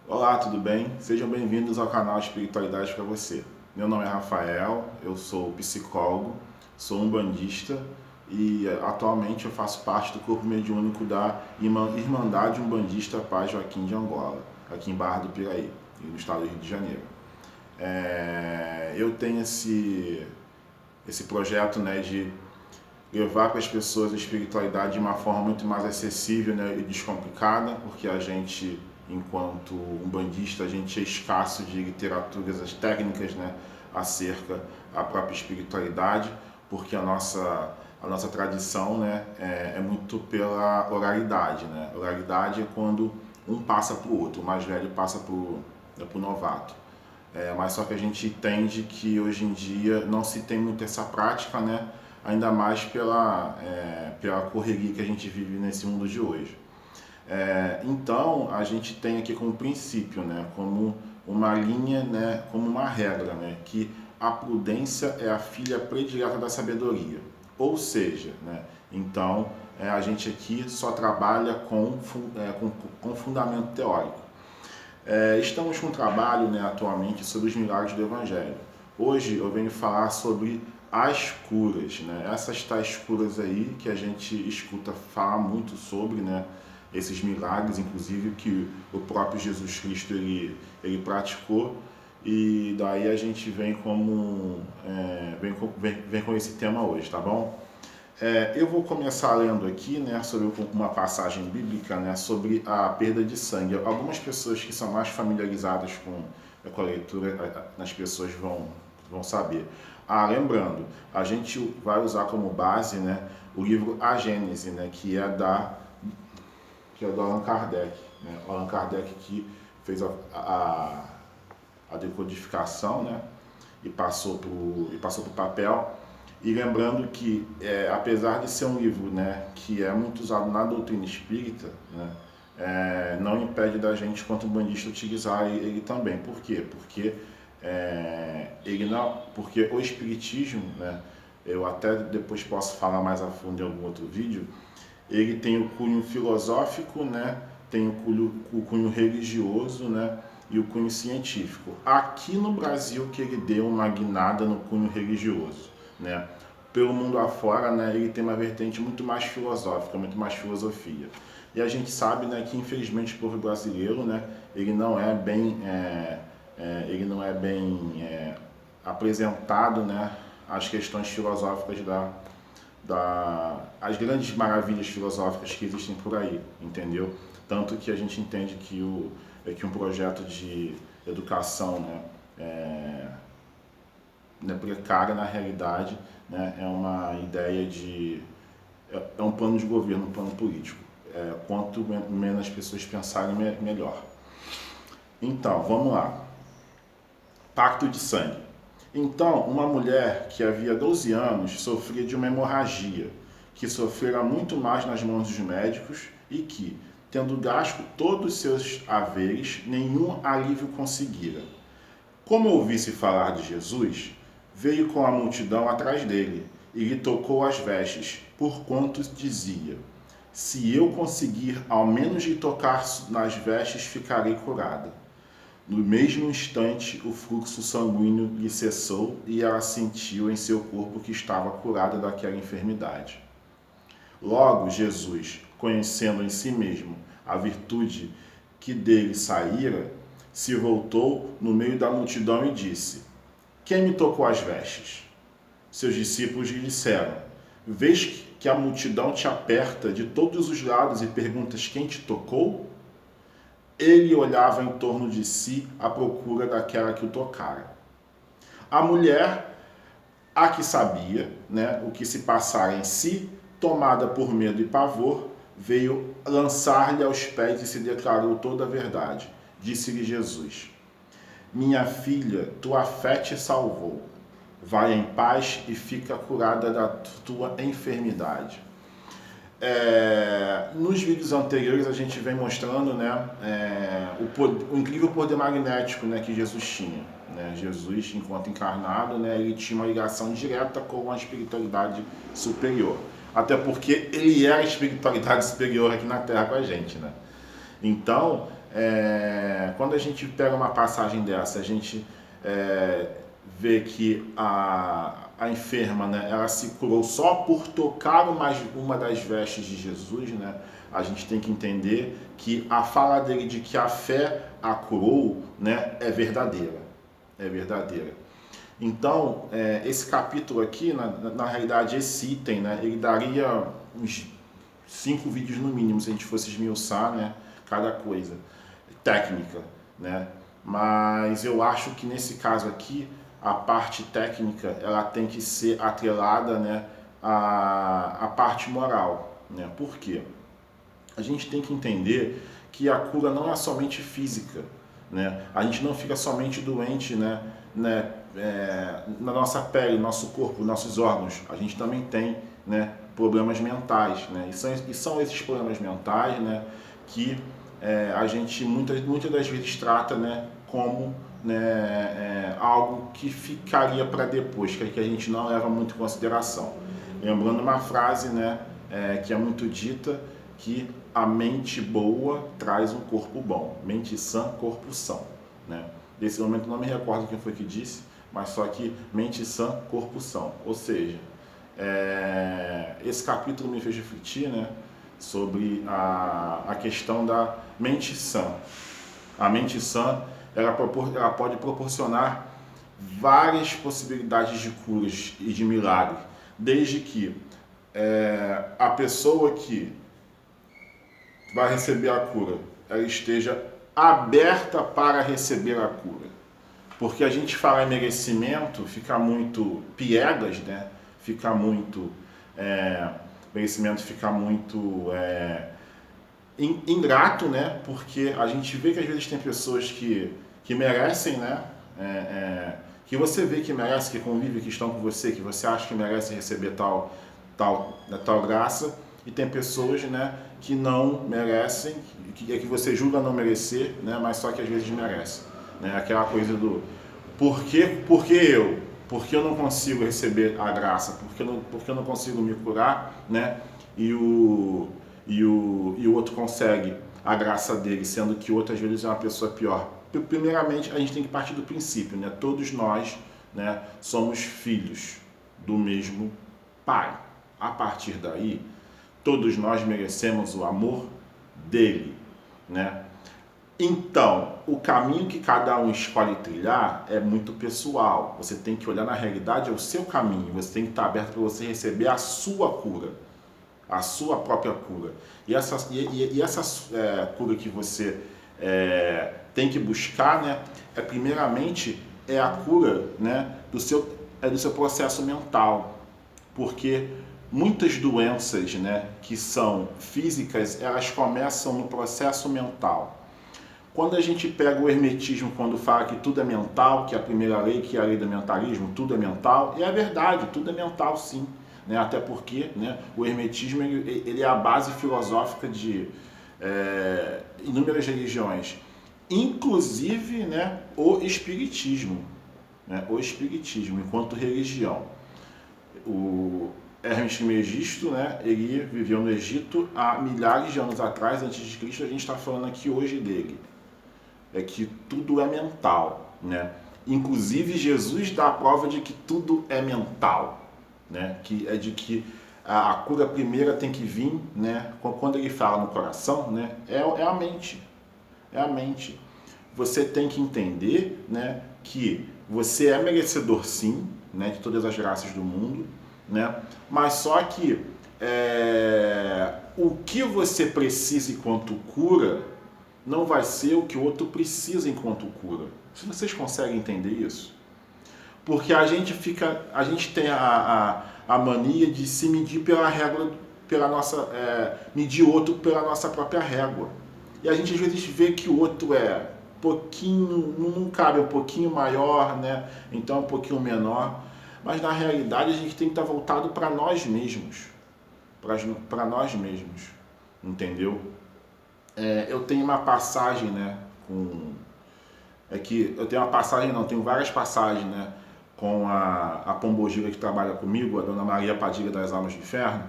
Olá, tudo bem? Sejam bem-vindos ao canal Espiritualidade para você. Meu nome é Rafael, eu sou psicólogo, sou umbandista e atualmente eu faço parte do corpo mediúnico da Irmandade Umbandista Paz Joaquim de Angola, aqui em Barra do Piraí, no estado do Rio de Janeiro. Eu tenho esse projeto, né, de levar para as pessoas a espiritualidade de uma forma muito mais acessível, né, e descomplicada, porque a gente, enquanto umbandista, a gente é escasso de literaturas, as técnicas, né, acerca da própria espiritualidade, porque a nossa tradição, né, é muito pela oralidade, né? Oralidade é quando um passa para o outro, o mais velho passa para o novato. Mas só que a gente entende que hoje em dia não se tem muito essa prática, né? Ainda mais pela correria que a gente vive nesse mundo de hoje. Então, a gente tem aqui como princípio, né? Como uma linha, né? Como uma regra, né? Que a prudência é a filha predileta da sabedoria. Ou seja, né? Então, a gente aqui só trabalha com fundamento teórico. Estamos com um trabalho, né, atualmente sobre os milagres do Evangelho. Hoje eu venho falar sobre as curas, né? Essas tais curas aí que a gente escuta falar muito sobre, né? Esses milagres, inclusive, que o próprio Jesus Cristo ele praticou. E daí a gente vem com esse tema hoje, tá bom? Eu vou começar lendo aqui, né, sobre uma passagem bíblica, né, sobre a perda de sangue. Algumas pessoas que são mais familiarizadas com a leitura, as pessoas vão saber. Lembrando, a gente vai usar como base, né, o livro A Gênese, né, que é do Allan Kardec. Né, Allan Kardec que fez a decodificação, né, e passou para o papel. E lembrando que, apesar de ser um livro, né, que é muito usado na doutrina espírita, né, não impede da gente, quanto bandista, utilizar ele também. Por quê? Porque o espiritismo, né, eu até depois posso falar mais a fundo em algum outro vídeo, ele tem o cunho filosófico, né, tem o cunho religioso, né, e o cunho científico. Aqui no Brasil que ele deu uma guinada no cunho religioso, né? Pelo mundo afora, né, ele tem uma vertente muito mais filosófica, muito mais filosofia. E a gente sabe, né, que infelizmente o povo brasileiro, né, ele não é bem apresentado, né, as questões filosóficas as grandes maravilhas filosóficas que existem por aí, entendeu? Tanto que a gente entende que um projeto de educação, né, precária na realidade, né, é uma ideia é um plano de governo, um plano político. Quanto menos as pessoas pensarem, melhor. Então, vamos lá. Pacto de sangue. Então, uma mulher que havia 12 anos sofria de uma hemorragia, que sofrera muito mais nas mãos dos médicos e que, tendo gasto todos os seus haveres, nenhum alívio conseguira. Como ouvisse falar de Jesus, veio com a multidão atrás dele e lhe tocou as vestes, porquanto dizia: se eu conseguir ao menos lhe tocar nas vestes, ficarei curada. No mesmo instante, o fluxo sanguíneo lhe cessou e ela sentiu em seu corpo que estava curada daquela enfermidade. Logo, Jesus, conhecendo em si mesmo a virtude que dele saíra, se voltou no meio da multidão e disse: quem me tocou as vestes? Seus discípulos lhe disseram: vês que a multidão te aperta de todos os lados e perguntas quem te tocou? Ele olhava em torno de si à procura daquela que o tocara. A mulher, a que sabia, né, o que se passara em si, tomada por medo e pavor, veio lançar-lhe aos pés e se declarou toda a verdade. Disse-lhe Jesus: minha filha, tua fé te salvou. Vai em paz e fica curada da tua enfermidade. Nos vídeos anteriores a gente vem mostrando, né, o incrível poder magnético, né, que Jesus tinha. Né? Jesus, enquanto encarnado, né, ele tinha uma ligação direta com a espiritualidade superior. Até porque ele é a espiritualidade superior aqui na Terra com a gente. Né? Então, quando a gente pega uma passagem dessa, a gente vê que a enferma, né, ela se curou só por tocar uma das vestes de Jesus, né? A gente tem que entender que a fala dele de que a fé a curou, né, é verdadeira. É verdadeira. Então, esse capítulo aqui, na realidade, esse item, né, ele daria uns 5 vídeos no mínimo, se a gente fosse esmiuçar, né, cada coisa técnica, né? Mas eu acho que nesse caso aqui, a parte técnica, ela tem que ser atrelada, né, à parte moral, né? Por quê? A gente tem que entender que a cura não é somente física, né? A gente não fica somente doente, né, na nossa pele, no nosso corpo, nossos órgãos. A gente também tem, né, problemas mentais, né? E são esses problemas mentais, né, que a gente muitas das vezes trata, né, como, né, algo que ficaria para depois, que a gente não leva muito em consideração. Lembrando uma frase, né, que é muito dita, que a mente boa traz um corpo bom. Mente sã, corpo são, né? Nesse momento não me recordo quem foi que disse, mas só que mente sã, corpo são. Ou seja, esse capítulo me fez refletir, né, sobre a questão da mente sã. A mente sã, ela pode proporcionar várias possibilidades de curas e de milagre, desde que a pessoa que vai receber a cura, ela esteja aberta para receber a cura. Porque a gente fala em merecimento, fica muito piegas, né? Fica muito... merecimento fica muito ingrato, né? Porque a gente vê que às vezes tem pessoas que merecem, né? Que você vê que merece, que convive, que estão com você, que você acha que merece receber tal graça, e tem pessoas, né, que não merecem, que você julga não merecer, né, mas só que às vezes merece, né? Aquela coisa do por que eu? Porque eu não consigo receber a graça? Porque eu não consigo me curar, né? E o outro consegue a graça dele, sendo que outras vezes é uma pessoa pior. Primeiramente, a gente tem que partir do princípio, né? Todos nós, né, somos filhos do mesmo Pai. A partir daí, todos nós merecemos o amor dele, né? Então, o caminho que cada um escolhe trilhar é muito pessoal. Você tem que olhar na realidade, é o seu caminho. Você tem que estar aberto para você receber a sua cura, a sua própria cura. E essa cura que você tem que buscar, né, primeiramente a cura, né, do seu processo mental. Porque muitas doenças, né, que são físicas, elas começam no processo mental. Quando a gente pega o hermetismo, quando fala que tudo é mental, que é a primeira lei, que é a lei do mentalismo, tudo é mental, e é verdade, tudo é mental sim, né? Até porque, né, o hermetismo ele é a base filosófica de inúmeras religiões, inclusive, né, o espiritismo, né, o espiritismo enquanto religião. O Hermes Trismegisto, né, ele viveu no Egito há milhares de anos atrás, antes de Cristo. A gente está falando aqui hoje dele. É que tudo é mental, né? Inclusive Jesus dá a prova de que tudo é mental, né? Que é de que a cura primeira tem que vir, né? Quando ele fala no coração, né? É a mente, é a mente. Você tem que entender, né, que você é merecedor sim, né, de todas as graças do mundo, né? Mas só que o que você precisa enquanto cura não vai ser o que o outro precisa enquanto cura. Se vocês conseguem entender isso? Porque a gente tem a mania de se medir pela régua, medir o outro pela nossa própria régua. E a gente às vezes vê que o outro é pouquinho, não cabe, um pouquinho maior, né? Então um pouquinho menor. Mas na realidade a gente tem que estar voltado para nós mesmos. Para nós mesmos. Entendeu? Eu tenho uma passagem, né, tenho várias passagens, né, com a Pombogira que trabalha comigo, a Dona Maria Padilha das Almas do Inferno,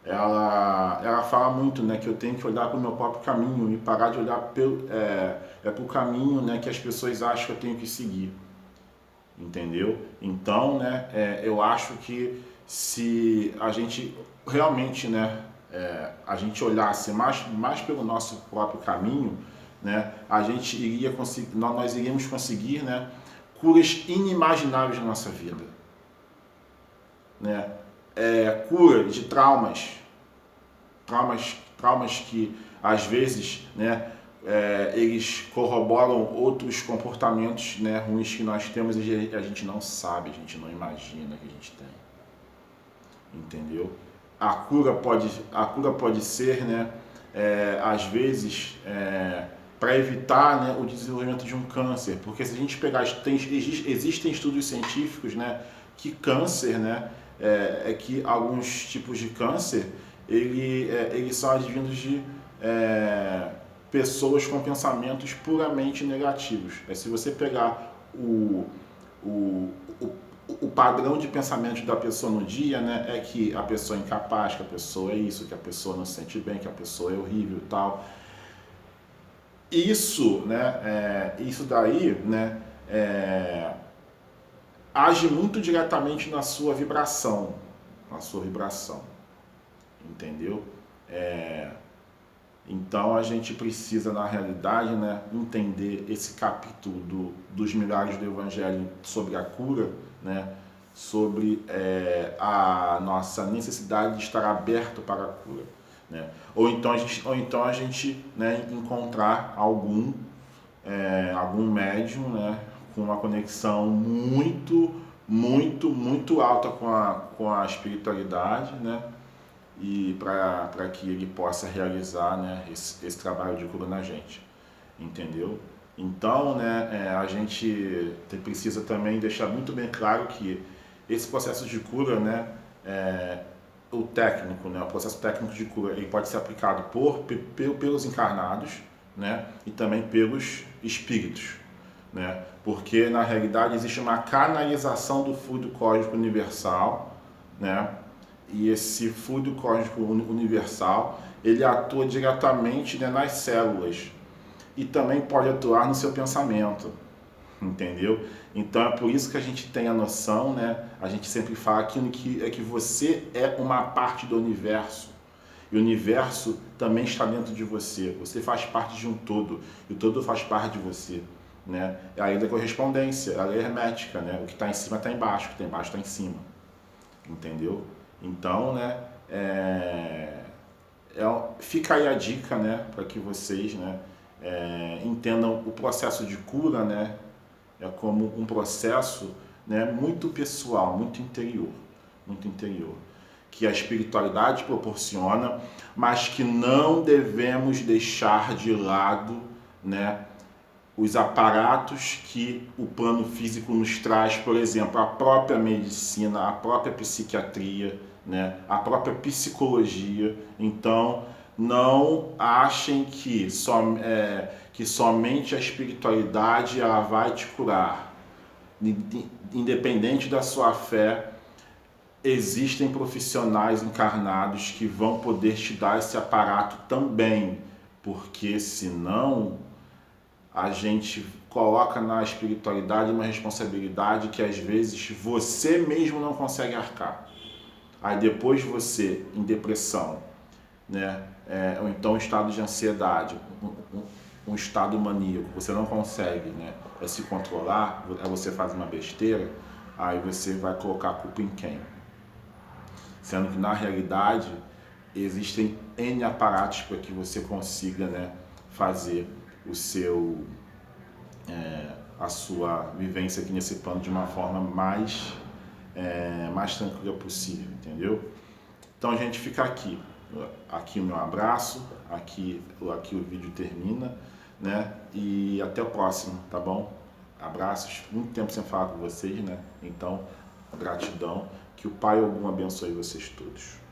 ela fala muito, né, que eu tenho que olhar para o meu próprio caminho e parar de olhar para o caminho, né, que as pessoas acham que eu tenho que seguir, entendeu? Então, né, eu acho que se a gente realmente, né, a gente olhasse mais pelo nosso próprio caminho, né, a gente iria conseguir, nós iríamos conseguir, né, curas inimagináveis na nossa vida, né? Cura de traumas que às vezes, né, eles corroboram outros comportamentos, né, ruins que nós temos e a gente não sabe, a gente não imagina que a gente tem, entendeu? A cura pode ser, né, às vezes, para evitar, né, o desenvolvimento de um câncer, porque se a gente pegar, existem estudos científicos, né, que câncer, né, que alguns tipos de câncer, eles são advindos de pessoas com pensamentos puramente negativos. Se você pegar o, o padrão de pensamento da pessoa no dia, né, é que a pessoa é incapaz, que a pessoa é isso, que a pessoa não se sente bem, que a pessoa é horrível e tal. Isso, né, isso daí, né, age muito diretamente na sua vibração, entendeu? Então a gente precisa, na realidade, né, entender esse capítulo dos milagres do Evangelho sobre a cura, né, sobre a nossa necessidade de estar aberto para a cura, né? Ou então a gente, né, encontrar algum médium, né, com uma conexão muito alta com a espiritualidade, né? E para que ele possa realizar, né, esse trabalho de cura na gente, entendeu? Então, né, a gente precisa também deixar muito bem claro que esse processo de cura, né, o técnico, né, o processo técnico de cura, ele pode ser aplicado pelos encarnados, né, e também pelos espíritos, né, porque na realidade existe uma canalização do fluido cósmico universal, né, e esse fluido cósmico universal, ele atua diretamente, né, nas células e também pode atuar no seu pensamento, entendeu? Então é por isso que a gente tem a noção, né, a gente sempre fala aquilo que você é uma parte do universo. E o universo também está dentro de você. Você faz parte de um todo. E o todo faz parte de você, né? É a lei da correspondência, a lei hermética, né? O que está em cima está embaixo, o que está embaixo está em cima. Entendeu? Então, né? Fica aí a dica, né? Para que vocês, né, entendam o processo de cura, né? Como um processo, né, muito pessoal, muito interior, que a espiritualidade proporciona, mas que não devemos deixar de lado, né, os aparatos que o plano físico nos traz, por exemplo, a própria medicina, a própria psiquiatria, né, a própria psicologia. Então, não achem que somente a espiritualidade ela vai te curar. Independente da sua fé, existem profissionais encarnados que vão poder te dar esse aparato também, porque senão a gente coloca na espiritualidade uma responsabilidade que às vezes você mesmo não consegue arcar. Aí depois você, em depressão, né, ou então um estado de ansiedade, um estado maníaco, você não consegue, né, se controlar, aí você faz uma besteira, aí você vai colocar a culpa em quem? Sendo que na realidade existem N aparatos para que você consiga, né, fazer a sua vivência aqui nesse plano de uma forma mais tranquila possível, entendeu? Então a gente fica aqui o meu abraço, aqui o vídeo termina, né? E até o próximo, tá bom? Abraços, muito tempo sem falar com vocês, né? Então, gratidão, que o Pai Ogum abençoe vocês todos.